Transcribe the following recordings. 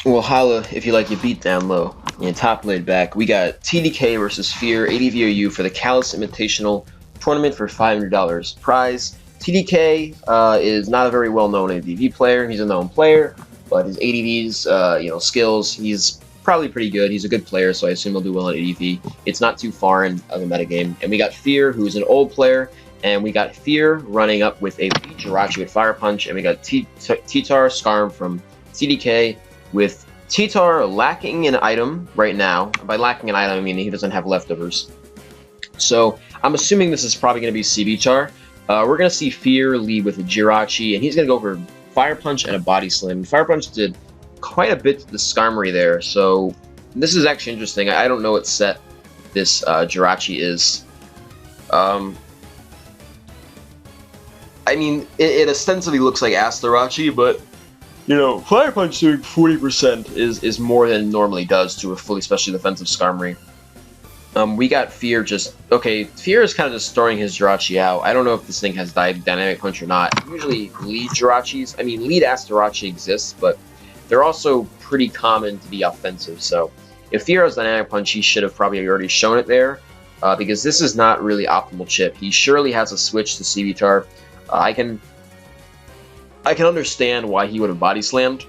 Well, holla if you like your beat down low. And top laid back, we got TDK versus Fear ADVOU for the Callous Invitational tournament for $500 prize. TDK is not a very well-known ADV player. He's a known player, but his ADV's skills, he's probably pretty good. He's a good player, so I assume he'll do well in ADV. It's not too foreign of a metagame. And we got Fear, who's an old player, and we got Fear running up with a lead Jirachi with Fire Punch, and we got Titar Skarm from TDK with Titar lacking an item right now. By lacking an item, I mean he doesn't have leftovers. So I'm assuming this is probably going to be CBchar. We're going to see Fear lead with a Jirachi, and he's going to go for Fire Punch and a Body Slam. Fire Punch did quite a bit to the Skarmory there, so this is actually interesting. I don't know what set this Jirachi is. I mean, it ostensibly looks like Asterachi, but you know, Fire Punch doing 40% is more than it normally does to a fully specially defensive Skarmory. We got Fear just... Okay, Fear is kind of just throwing his Jirachi out. I don't know if this thing has Dynamic Punch or not. Usually, lead Jirachis... I mean, lead Asterachi exists, but they're also pretty common to be offensive. So, if Fear has Dynamic Punch, he should have probably already shown it there, because this is not really optimal chip. He surely has a switch to CBchar. I can understand why he would have body slammed,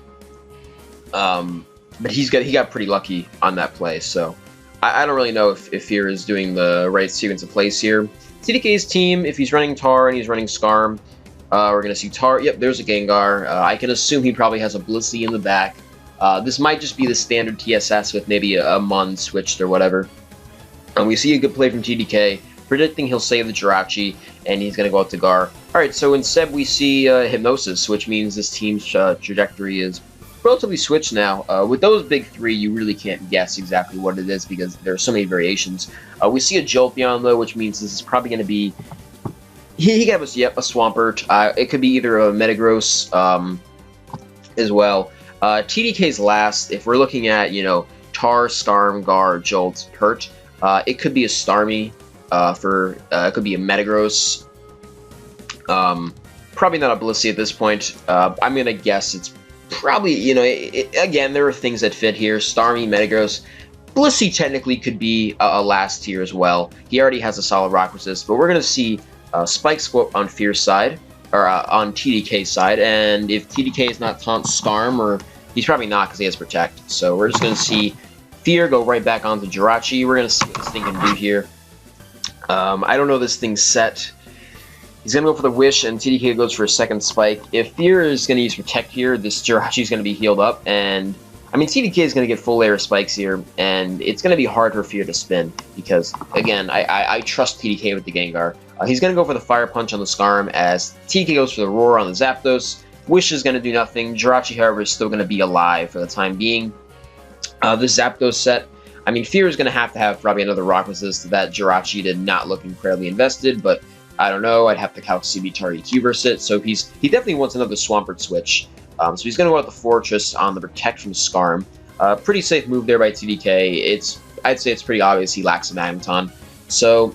but he got pretty lucky on that play. So I don't really know if Fear is doing the right sequence of plays here. TDK's team, if he's running Tar and he's running Skarm, we're gonna see Tar. Yep, there's a Gengar. I can assume he probably has a Blissey in the back. This might just be the standard TSS with maybe a Mon switched or whatever. And we see a good play from TDK, predicting he'll save the Jirachi, and he's going to go out to Gar. Alright, so instead we see Hypnosis, which means this team's trajectory is relatively switched now. With those big three, you really can't guess exactly what it is because there are so many variations. We see a Jolteon, though, which means this is probably going to be... He gave us, yep, a Swampert. It could be either a Metagross as well. TDK's last, if we're looking at, you know, Tar, Skarm, Gar, Jolt, Pert, it could be a Starmie. It could be a Metagross. Probably not a Blissey at this point. I'm gonna guess it's probably, you know, again, there are things that fit here. Starmie, Metagross. Blissey technically could be a last tier as well. He already has a solid Rock Resist, but we're gonna see Spike Scope on Fear's side, or on TDK's side, and if TDK is not Taunt Skarm, or he's probably not because he has Protect. So we're just gonna see Fear go right back onto Jirachi. We're gonna see what this thing can do here. I don't know this thing's set. He's going to go for the Wish, and TDK goes for a second Spike. If Fear is going to use Protect here, this Jirachi is going to be healed up, and... I mean, TDK is going to get full layer of Spikes here, and it's going to be hard for Fear to spin, because, again, I trust TDK with the Gengar. He's going to go for the Fire Punch on the Skarm, as TDK goes for the Roar on the Zapdos. Wish is going to do nothing. Jirachi, however, is still going to be alive for the time being. This Zapdos set... I mean, Fear is going to have probably another Rock Resist. That Jirachi did not look incredibly invested, but I don't know. I'd have to count CBchar EQ versus it. So he definitely wants another Swampert switch. So he's going to go out the Fortress on the Protect from Skarm. Pretty safe move there by TDK. I'd say it's pretty obvious he lacks a Magneton. So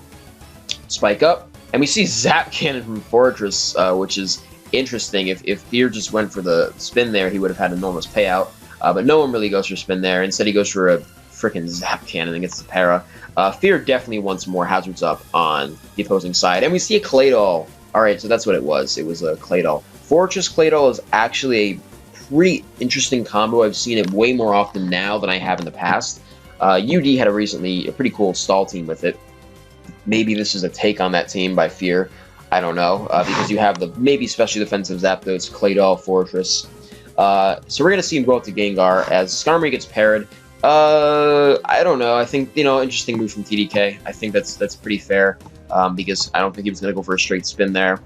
Spike up, and we see Zap Cannon from Fortress, which is interesting. If Fear just went for the spin there, he would have had an enormous payout. But no one really goes for spin there. Instead, he goes for a freaking Zap Cannon and gets the para. Fear definitely wants more hazards up on the opposing side. And we see a Claydol. Alright, so that's what it was. It was a Claydol. Fortress Claydol is actually a pretty interesting combo. I've seen it way more often now than I have in the past. UD had a pretty cool stall team with it. Maybe this is a take on that team by Fear. I don't know. Because you have the maybe specially defensive Zapdos, Claydol, Fortress. So we're going to see him go out to Gengar as Skarmory gets parried. I don't know. I think, you know, interesting move from TDK. I think that's pretty fair, because I don't think he was going to go for a straight spin there.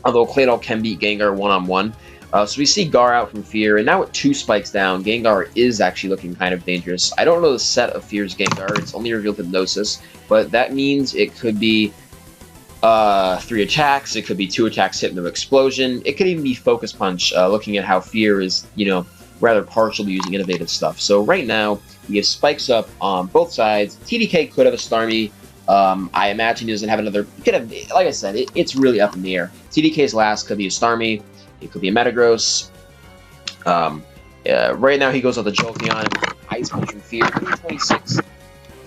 Although Claydol can beat Gengar one-on-one. So we see Gar out from Fear, and now with 2 spikes down, Gengar is actually looking kind of dangerous. I don't know the set of Fear's Gengar. It's only revealed Hypnosis, but that means it could be 3 attacks. It could be 2 attacks hit no explosion. It could even be Focus Punch, looking at how Fear is, you know, rather partial to using innovative stuff. So right now, we have spikes up on both sides. TDK could have a Starmie. I imagine he doesn't have another... Could have, like I said, it's really up in the air. TDK's last could be a Starmie. It could be a Metagross. Right now he goes on the Jolteon, Ice Punch from Fear, 326.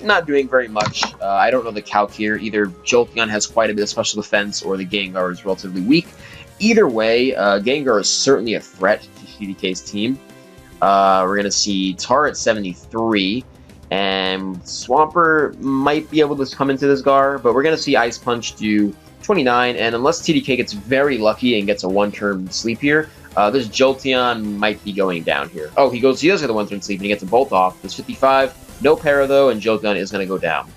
Not doing very much. I don't know the calc here. Either Jolteon has quite a bit of special defense or the Gengar is relatively weak. Either way, Gengar is certainly a threat to TDK's team. We're going to see Tar at 73, and Swampert might be able to come into this Gar, but we're going to see Ice Punch do 29, and unless TDK gets very lucky and gets a one-turn sleep here, this Jolteon might be going down here. Oh, he does get a one-turn sleep, and he gets a Bolt off. There's 55. No para, though, and Jolteon is going to go down.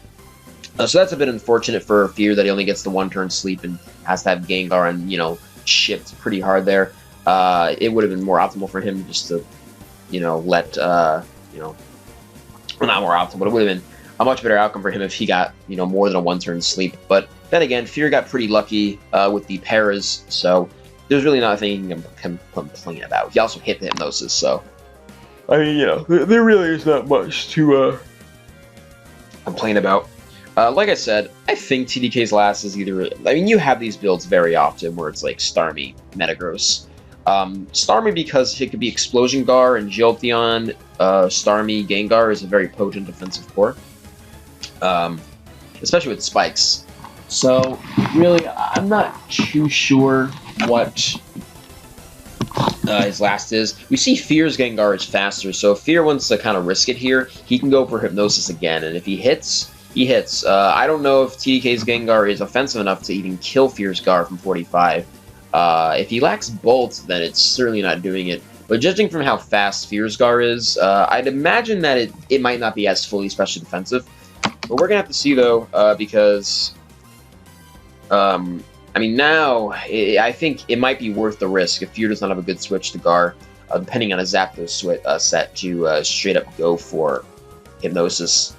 So that's a bit unfortunate for Fear that he only gets the one-turn sleep and has to have Gengar and, shipped pretty hard there. It would have been more optimal for him just to, let, well, not more optimal, but it would have been a much better outcome for him if he got, more than a one-turn sleep. But then again, Fear got pretty lucky with the paras, so there's really nothing he can complain about. He also hit the Hypnosis, so... I mean, there really is not much to complain about. Like I said, I think TDK's last is either... I mean, you have these builds very often where it's like Starmie, Metagross. Starmie because it could be Explosion Gar and Jolteon, Starmie, Gengar is a very potent defensive core. Especially with spikes. So, really, I'm not too sure what... his last is. We see Fear's Gengar is faster, so if Fear wants to kind of risk it here, he can go for Hypnosis again, and if he hits, he hits. I don't know if TDK's Gengar is offensive enough to even kill Fear's Gar from 45. If he lacks Bolt, then it's certainly not doing it. But judging from how fast Fear's Gar is, I'd imagine that it might not be as fully special defensive. But we're going to have to see, though, because... I mean, now, I think it might be worth the risk if Fear does not have a good switch to Gar, depending on a Zapdos set, to straight up go for Hypnosis.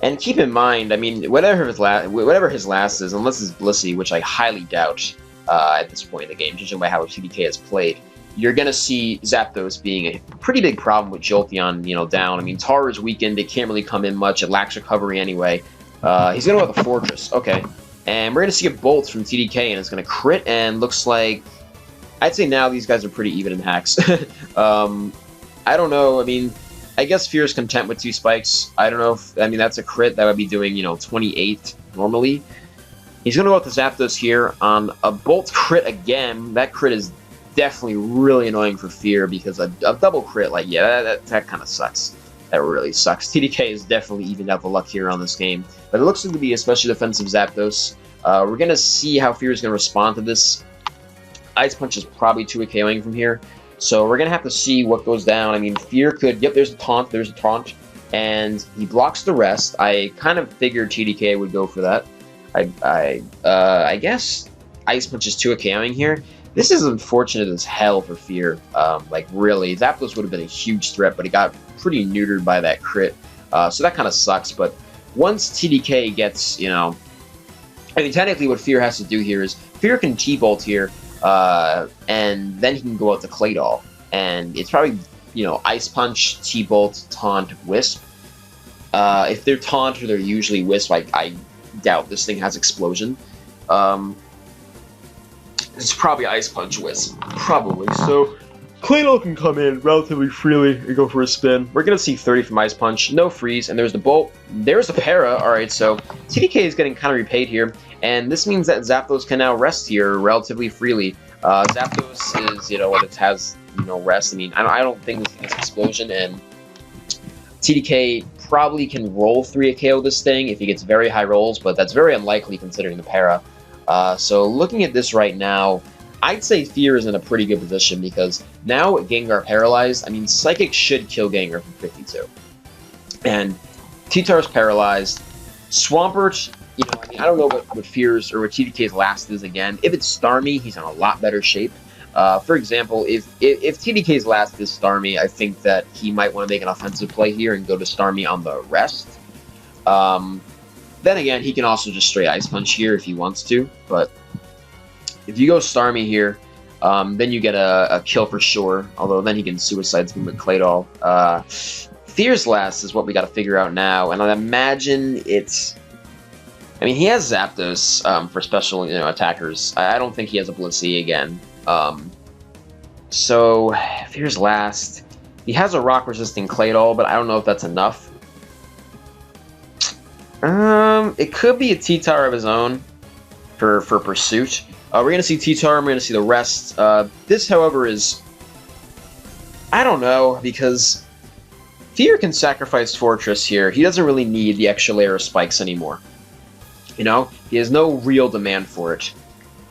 And keep in mind, I mean, whatever his last is, unless it's Blissey, which I highly doubt at this point in the game, judging by how TDK has played, you're going to see Zapdos being a pretty big problem with Jolteon, down. I mean, Tar is weakened, it can't really come in much, it lacks recovery anyway. He's going to go with the Fortress, okay. And we're going to see a Bolt from TDK, and it's going to crit, and looks like... I'd say now these guys are pretty even in hacks. I don't know, I mean, I guess Fear is content with 2 spikes. I don't know if... I mean, that's a crit, that would be doing, 28 normally. He's going to go with the Zapdos here on a Bolt crit again. That crit is definitely really annoying for Fear, because a double crit, like, yeah, that kind of sucks. That really sucks. TDK is definitely evened out the luck here on this game. But it looks like to be especially defensive Zapdos. We're going to see how Fear is going to respond to this. Ice Punch is probably 2 KOing from here. So we're going to have to see what goes down. I mean, Fear could... Yep, there's a taunt. And he blocks the rest. I kind of figured TDK would go for that. I guess Ice Punch is 2 KOing here. This is unfortunate as hell for Fear. Like, really. Zapdos would have been a huge threat, but he got pretty neutered by that crit. So that kind of sucks, but once TDK gets, I mean, technically what Fear has to do here is, Fear can T-Bolt here, and then he can go out to Claydol. And it's probably, Ice Punch, T-Bolt, Taunt, Wisp. If they're Taunt or they're usually Wisp, I doubt this thing has Explosion. It's probably Ice Punch Wisp. Probably. So, Claydol can come in relatively freely and go for a spin. We're going to see 30 from Ice Punch, no freeze, and there's the Bolt. There's the Para. Alright, so TDK is getting kind of repaid here, and this means that Zapdos can now rest here relatively freely. Zapdos is, what it has, rest. I mean, I don't think this thing is Explosion, and TDK probably can roll 3 KO this thing if he gets very high rolls, but that's very unlikely considering the Para. So looking at this right now, I'd say Fear is in a pretty good position because now with Gengar paralyzed, I mean, Psychic should kill Gengar from 52. And T-Tar's paralyzed. Swampert, I mean, I don't know what Fear's or what TDK's last is again. If it's Starmie, he's in a lot better shape. For example, if TDK's last is Starmie, I think that he might want to make an offensive play here and go to Starmie on the rest. Then again, he can also just straight Ice Punch here if he wants to, but if you go Starmie here, then you get a kill for sure, although then he can Suicide Spin with Claydol. Fear's last is what we got to figure out now, and I imagine it's... I mean, he has Zapdos for special attackers. I don't think he has a Blissey again. So, Fear's last... He has a rock-resisting Clay Doll, but I don't know if that's enough. It could be a T-Tower of his own for Pursuit. We're going to see T-Tower, and we're going to see the rest. This, however, is... I don't know, because Fear can sacrifice Fortress here. He doesn't really need the extra layer of spikes anymore. You know? He has no real demand for it.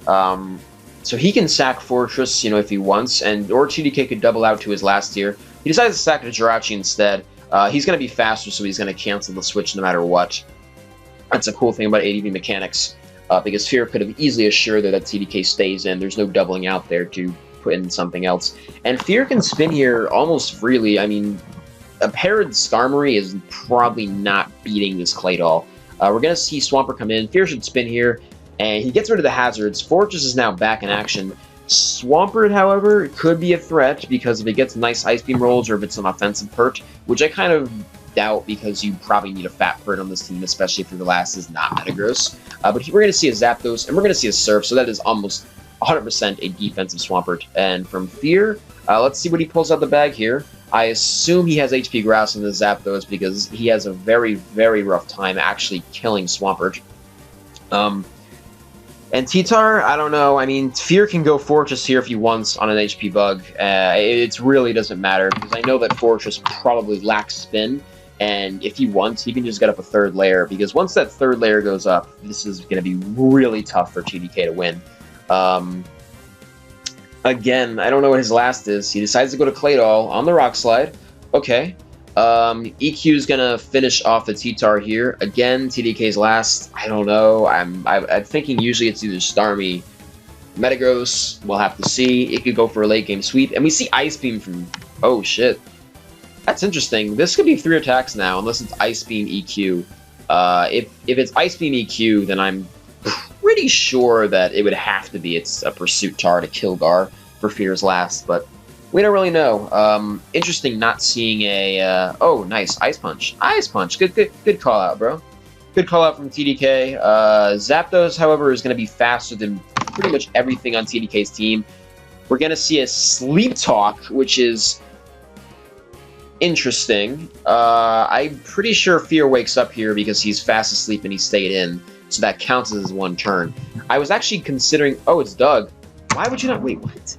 So he can sack Fortress, you know, if he wants, or TDK could double out to his last tier. He decides to sack the Jirachi instead. He's going to be faster, so he's going to cancel the switch no matter what. That's a cool thing about ADV mechanics, because Fear could have easily assured that TDK stays in. There's no doubling out there to put in something else. And Fear can spin here almost freely. I mean, a paired Skarmory is probably not beating this Clay Doll. We're going to see Swampert come in. Fear should spin here, and he gets rid of the hazards. Fortress is now back in action. Swampert, however, could be a threat, because if it gets nice Ice Beam rolls or if it's an offensive pert, which I kind of doubt, because you probably need a fat pert on this team, especially if your last is not Metagross. But we're going to see a Zapdos, and we're going to see a Surf, so that is almost 100% a defensive Swampert. And from Fear, let's see what he pulls out the bag here. I assume he has HP Grass in the Zapdos, because he has a very, very rough time actually killing Swampert. And T-Tar, I don't know. I mean, Fear can go Fortress here if he wants on an HP bug. It really doesn't matter, because I know that Fortress probably lacks spin, and if he wants, he can just get up a third layer, because once that third layer goes up, this is going to be really tough for TDK to win. Again, I don't know what his last is. He decides to go to Clay Doll on the Rock Slide. Okay. EQ is gonna finish off the T-Tar here. Again, TDK's last. I don't know. I'm thinking usually it's either Starmie, Metagross. We'll have to see. It could go for a late game sweep, and we see Ice Beam from. Oh shit, that's interesting. This could be 3 attacks now, unless it's Ice Beam EQ. If it's Ice Beam EQ, then I'm pretty sure that it would have to be it's a Pursuit Tar to kill Gar for Fear's last, but. We don't really know. Interesting not seeing a... oh, nice. Ice Punch. Ice Punch. Good call out, bro. Good call out from TDK. Zapdos, however, is going to be faster than pretty much everything on TDK's team. We're going to see a Sleep Talk, which is interesting. I'm pretty sure Fear wakes up here because he's fast asleep and he stayed in, so that counts as one turn. I was actually considering... Oh, it's Doug. Why would you not... Wait, what?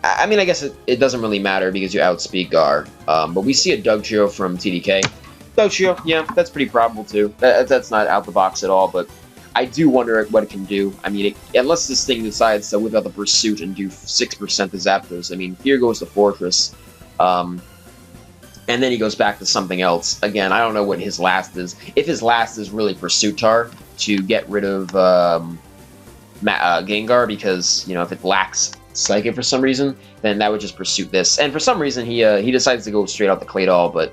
I mean, I guess it doesn't really matter because you outspeed Gar. But we see a Dugtrio from TDK. Dugtrio, yeah, that's pretty probable too. That's not out the box at all, but I do wonder what it can do. I mean, unless this thing decides to whip out the Pursuit and do 6% to Zapdos, I mean, Fear goes to Fortress. And then he goes back to something else. Again, I don't know what his last is. If his last is really Pursuit Tar to get rid of... Gengar, because, you know, if it lacks Psychic for some reason, then that would just Pursuit this. And for some reason, he decides to go straight out the Clay Doll, but,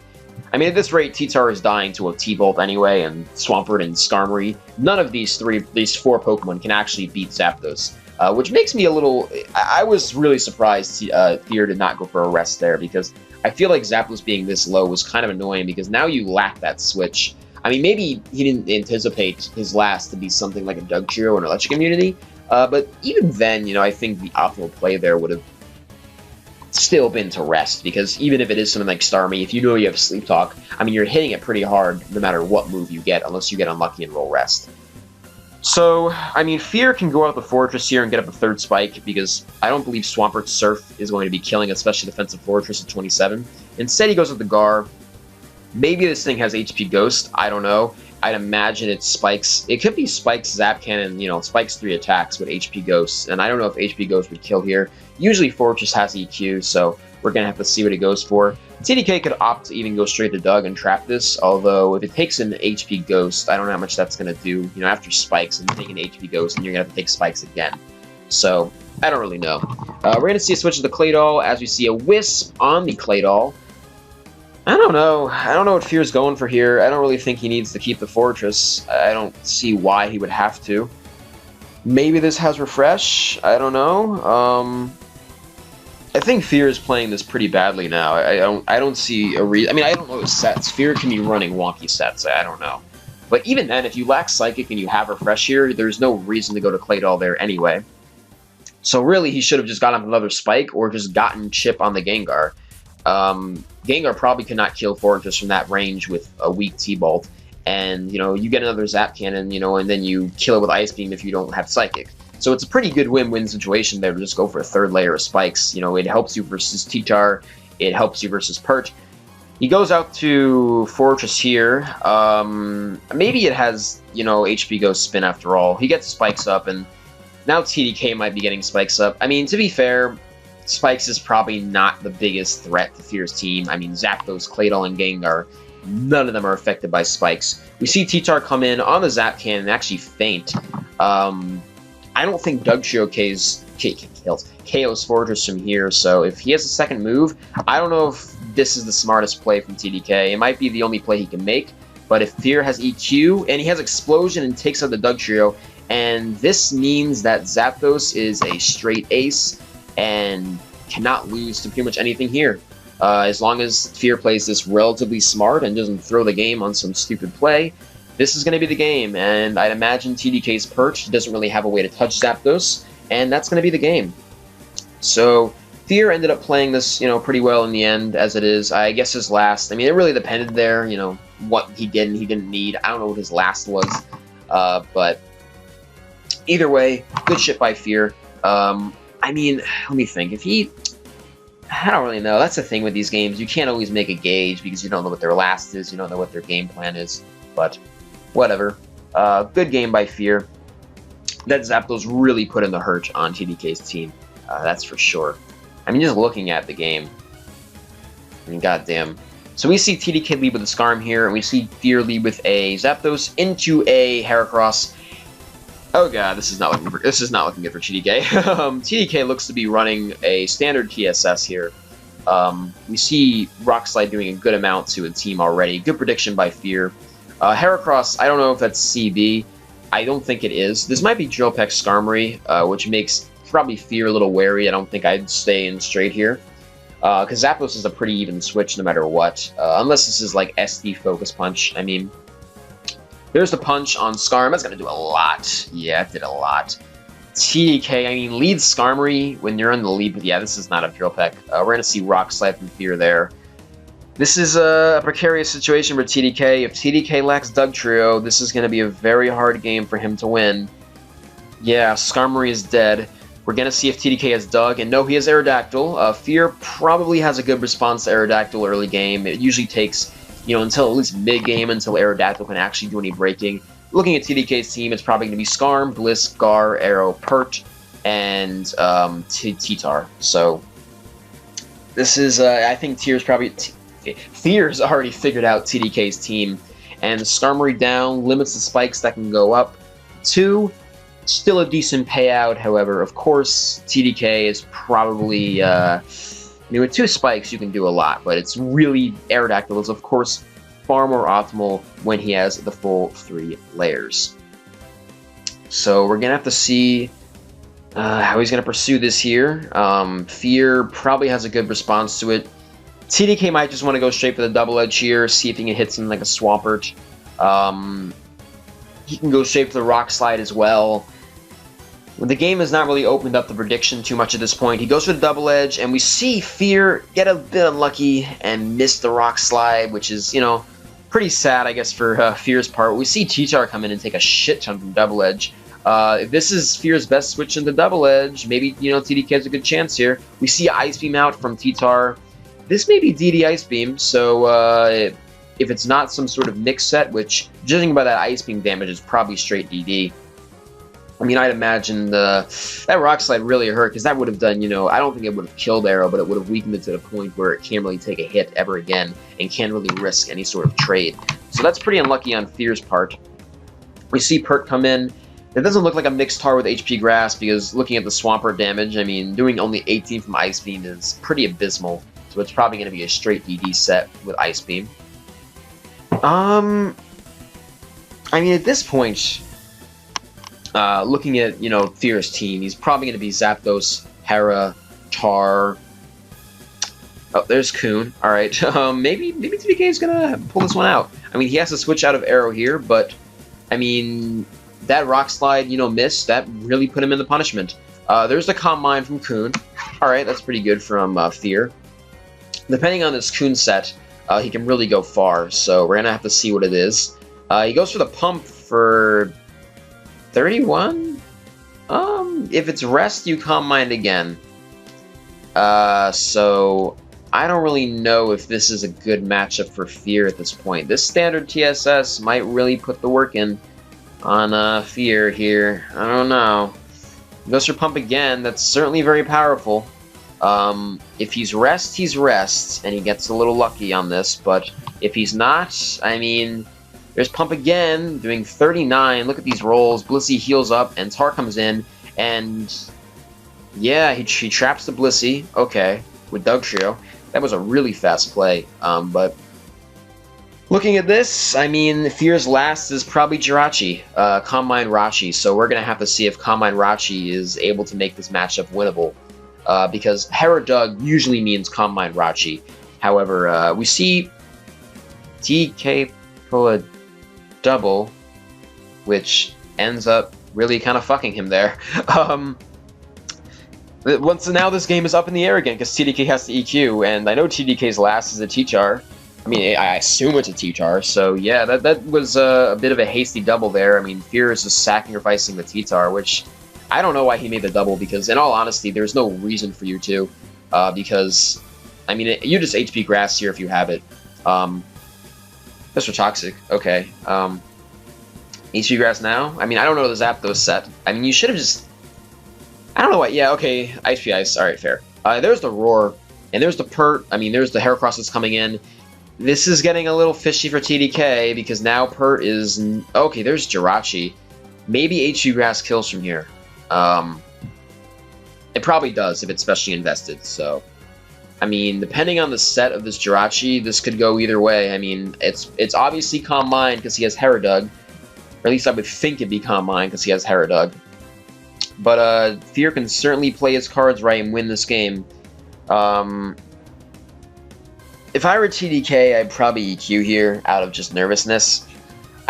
I mean, at this rate, T-Tar is dying to a T-Bolt anyway, and Swampert and Skarmory. None of these 4 Pokemon can actually beat Zapdos, which makes me a little... I was really surprised Fear did not go for a rest there, because I feel like Zapdos being this low was kind of annoying, because now you lack that switch. I mean, maybe he didn't anticipate his last to be something like a Dugtrio or an Electric Immunity, but even then, you know, I think the optimal play there would have still been to rest, because even if it is something like Starmie, if you know you have Sleep Talk, I mean, you're hitting it pretty hard no matter what move you get, unless you get unlucky and roll rest. So, I mean, Fear can go out the Fortress here and get up a third spike, because I don't believe Swampert's Surf is going to be killing, especially Defensive Fortress at 27. Instead, he goes with the Gar. Maybe this thing has HP Ghost, I don't know. I'd imagine it spikes. It could be Spikes Zap Cannon, you know, spikes 3 attacks with HP Ghost, and I don't know if HP Ghost would kill here. Usually Fortress has EQ, so we're going to have to see what it goes for. TDK could opt to even go straight to Doug and trap this, although if it takes an HP Ghost, I don't know how much that's going to do. You know, after Spikes, and you take an HP Ghost, and you're going to have to take Spikes again. So, I don't really know. We're going to see a switch to the Clay Doll, as we see a Wisp on the Clay Doll. I don't know. I don't know what Fear's going for here. I don't really think he needs to keep the Fortress. I don't see why he would have to. Maybe this has Refresh. I don't know. I think Fear is playing this pretty badly now. I don't see a reason. I mean, I don't know his sets. Fear can be running wonky sets. I don't know. But even then, if you lack Psychic and you have Refresh here, there's no reason to go to Clay Doll there anyway. So really, he should have just gotten another spike or just gotten chip on the Gengar. Gengar probably could not kill Fortress from that range with a weak T-Bolt. And, you know, you get another Zap Cannon, you know, and then you kill it with Ice Beam if you don't have Psychic. So it's a pretty good win-win situation there to just go for a third layer of spikes. You know, it helps you versus T-Tar, it helps you versus Pert. He goes out to Fortress here. Maybe it has, you know, HP Ghost Spin after all. He gets spikes up, and now TDK might be getting spikes up. I mean, to be fair, Spikes is probably not the biggest threat to Fear's team. I mean, Zapdos, Claydol, and Gengar, none of them are affected by spikes. We see T-Tar come in on the Zap Cannon and actually faint. I don't think Dugtrio KOs Fortress from here, so if he has a second move, I don't know if this is the smartest play from TDK. It might be the only play he can make, but if Fear has EQ, and he has Explosion and takes out the Dugtrio, and this means that Zapdos is a straight ace and cannot lose to pretty much anything here. As long as Fear plays this relatively smart and doesn't throw the game on some stupid play, this is going to be the game, and I'd imagine TDK's Perch doesn't really have a way to touch Zapdos, and that's going to be the game. So Fear ended up playing this, you know, pretty well in the end, as it is. I guess his last, I mean, it really depended there, you know, what he did and he didn't need. I don't know what his last was, but either way, good shit by Fear. I mean, let me think. If he... I don't really know. That's the thing with these games. You can't always make a gauge because you don't know what their last is. You don't know what their game plan is. But whatever. Good game by Fear. That Zapdos really put in the hurt on TDK's team. That's for sure. I mean, just looking at the game. I mean, goddamn. So we see TDK lead with a Skarm here, and we see Fear lead with a Zapdos into a Heracross. Oh god, this is not looking good for TDK. TDK looks to be running a standard TSS here. We see Rock Slide doing a good amount to a team already. Good prediction by Fear. Heracross, I don't know if that's CB. I don't think it is. This might be Drill Peck Skarmory, which makes probably Fear a little wary. I don't think I'd stay in straight here. Because Zapdos is a pretty even switch no matter what. Unless this is like SD Focus Punch. I mean... There's the punch on Skarm. That's going to do a lot. Yeah, it did a lot. TDK, I mean, lead Skarmory when you're in the lead. But yeah, this is not a Drill Peck. We're going to see Rock Slide from Fear there. This is a precarious situation for TDK. If TDK lacks Dugtrio, this is going to be a very hard game for him to win. Yeah, Skarmory is dead. We're going to see if TDK has Dug. And no, he has Aerodactyl. Fear probably has a good response to Aerodactyl early game. It usually takes... you know, until at least mid-game, until Aerodactyl can actually do any breaking. Looking at TDK's team, it's probably going to be Skarm, Bliss, Gar, Aero, Pert, and T-Tar. So, this is, I think Fear's already figured out TDK's team. And Skarmory down limits the spikes that can go up. 2, still a decent payout, however. Of course, TDK is probably... I mean, with 2 spikes, you can do a lot, but it's really... Aerodactyl is, of course, far more optimal when he has the full 3 layers. So we're going to have to see how he's going to pursue this here. Fear probably has a good response to it. TDK might just want to go straight for the double edge here, see if he can hit something like a Swampert. He can go straight for the Rock Slide as well. The game has not really opened up the prediction too much at this point. He goes for the double edge, and we see Fear get a bit unlucky and miss the Rock Slide, which is, you know, pretty sad, I guess, for Fear's part. We see T-Tar come in and take a shit ton from double edge. If this is Fear's best switch into double edge, maybe, you know, TDK has a good chance here. We see Ice Beam out from T-Tar. This may be DD Ice Beam, so if it's not some sort of mix set, which, judging by that Ice Beam damage, is probably straight DD. I mean, I'd imagine that Rock Slide really hurt, because that would have done, you know, I don't think it would have killed Arrow, but it would have weakened it to the point where it can't really take a hit ever again, and can't really risk any sort of trade. So that's pretty unlucky on Fear's part. We see Pert come in. It doesn't look like a mixed tar with HP Grass, because looking at the Swampert damage, I mean, doing only 18 from Ice Beam is pretty abysmal. So it's probably going to be a straight DD set with Ice Beam. I mean, at this point... looking at, you know, Fear's team, he's probably going to be Zapdos, Hera, Tar. Oh, there's Coon. All right, maybe TDK is going to pull this one out. I mean, he has to switch out of Arrow here, but I mean, that Rock Slide, you know, miss, that really put him in the punishment. There's the Calm Mind from Kuhn. Alright, that's pretty good from Fear. Depending on this Kuhn set, he can really go far, so we're gonna have to see what it is. He goes for the Pump for 31? If it's Rest, you Calm Mind again. So I don't really know if this is a good matchup for Fear at this point. This standard TSS might really put the work in on Fear here. I don't know. Goes for Pump again. That's certainly very powerful. If he's Rest, and he gets a little lucky on this, but if he's not, I mean, there's Pump again, doing 39. Look at these rolls. Blissey heals up, and Tar comes in, and yeah, he traps the Blissey. Okay, with Dugtrio. That was a really fast play, but looking at this, I mean, Fear's last is probably Jirachi, Calm Mind Rachi, so we're going to have to see if Calm Mind Rachi is able to make this matchup winnable, because Herodug usually means Calm Mind Rachi. However, we see TDK pull a double, which ends up really kind of fucking him there. Now this game is up in the air again because TDK has the EQ, and I know TDK's last is a T-Char. I mean, I assume it's a T-Char, so yeah, that was a bit of a hasty double there. I mean, Fear is just sacrificing the T-Tar, which I don't know why he made the double, because in all honesty, there's no reason for you to, because, I mean, you just HP Grass here if you have it. That's for Toxic, okay. HP Grass now? I mean, I don't know the Zapdos set. I mean, you should have just... I don't know what, yeah, okay, HP Ice, alright, fair. There's the Roar, and there's the Pert, I mean, there's the Heracross that's coming in. This is getting a little fishy for TDK, because now Pert is... Okay, there's Jirachi. Maybe HP Grass kills from here. It probably does, if it's specially invested, so... I mean, depending on the set of this Jirachi, this could go either way. I mean, it's obviously Calm Mind, because he has Herodug. Or at least I would think it'd be Calm Mind, because he has Herodug. But Fear can certainly play his cards right and win this game. If I were TDK, I'd probably EQ here out of just nervousness.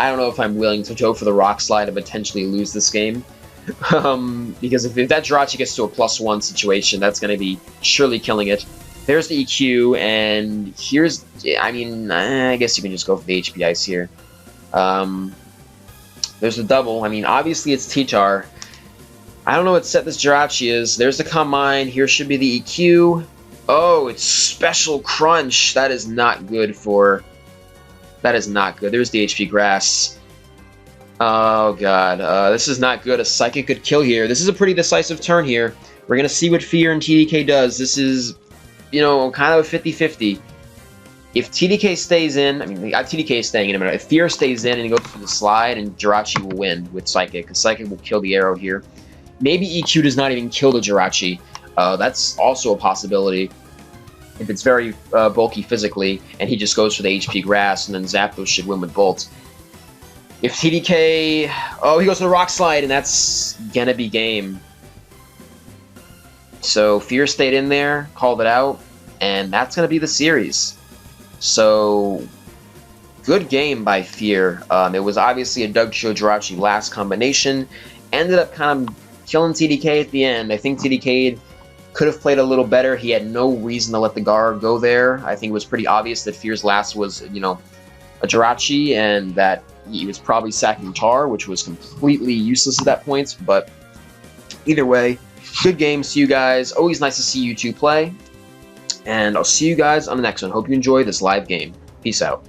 I don't know if I'm willing to go for the Rock Slide and potentially lose this game. Because if that Jirachi gets to a +1 situation, that's going to be surely killing it. There's the EQ, and here's... I mean, I guess you can just go for the HP Ice here. There's the double. I mean, obviously it's T-Char. I don't know what set this Jirachi is. There's the Calm Mind. Here should be the EQ. Oh, it's Special Crunch. That is not good for... That is not good. There's the HP Grass. Oh, God. This is not good. A Psychic could kill here. This is a pretty decisive turn here. We're going to see what Fear and TDK does. This is, you know, kind of a 50-50. If TDK stays in... I mean, TDK is staying in a minute. If Fear stays in and he goes for the slide, and Jirachi will win with Psychic, because Psychic will kill the arrow here. Maybe EQ does not even kill the Jirachi. That's also a possibility. If it's very bulky physically, and he just goes for the HP Grass, and then Zapdos should win with Bolt. If TDK... Oh, he goes for the Rock Slide, and that's gonna be game. So Fear stayed in there, called it out, and that's gonna be the series. So, good game by Fear. It was obviously a Dugtrio Jirachi last combination. Ended up kind of killing TDK at the end. I think TDK could have played a little better. He had no reason to let the guard go there. I think it was pretty obvious that Fear's last was, you know, a Jirachi, and that he was probably sacking Tar, which was completely useless at that point. But either way, good game. See you guys. Always nice to see you two play. And I'll see you guys on the next one. Hope you enjoy this live game. Peace out.